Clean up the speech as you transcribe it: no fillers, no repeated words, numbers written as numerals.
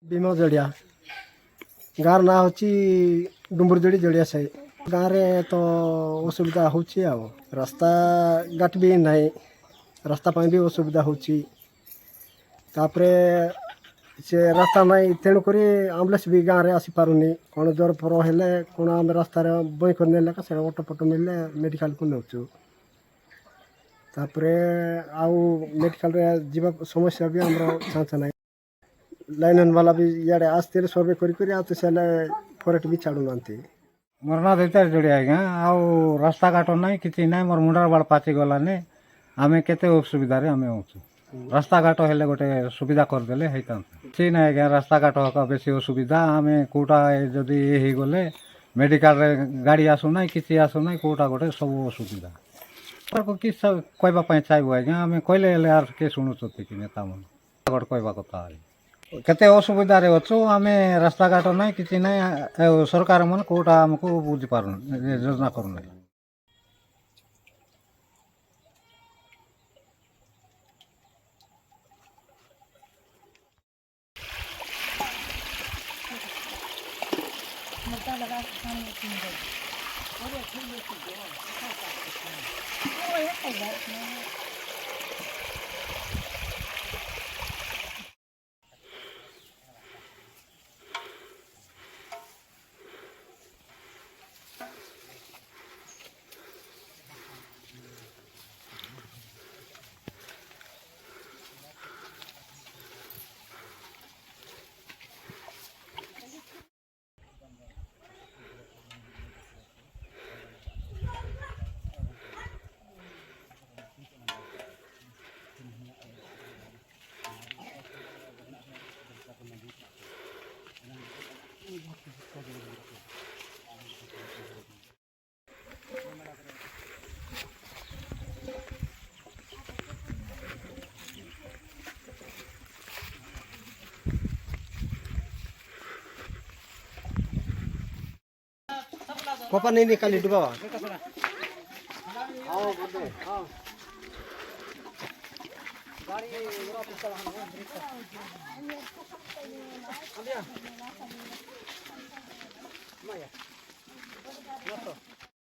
भीम जड़िया गाँव ना हूँ डुम्बुर जड़ी जड़िया से गाँव में तो असुविधा हो रास्ता घाट भी नहीं रास्ता भी असुविधा हो से रास्ता नहीं तेणुक आम्बुलांस भी गाँव में आसी पारुनी कौन ज्वर फर हेले कौन आम रास्तार बई कर नेले से ऑटो फटो मिले मेडिकल को नौचु आउ मेडिकल जीवा समस्या भी आम चांस ना लाइन वाला भी इे आसते सर्वे कर फरेट भी छाड़ू ना मोर ना देतार जोड़ी आज्ञा आउ रास्ता घाट ना कि ना मोर मुंडर बाड़ पाची गलानी आम केते असुविधा आम होचु रास्ता घाट हेले गोटे सुविधा करदे होता कि ना आज्ञा रास्ता घाट हका बेसी असुविधा आम कौटा जदि हो गले मेडिकल गाड़ी आसुना कि आसुना कौटा गोटे सब असुविधा कि कहवाई चाहबू आज्ञा आम कहले आर किए शुणुच्च कि नेता मन कहवा कथा केते असुविधा अच्छु आम रास्ता घाट ना कि ना सरकार मन कौटा आमको बुझीपार योजना करूना पापा नहीं निकाली डूबा गाड़ी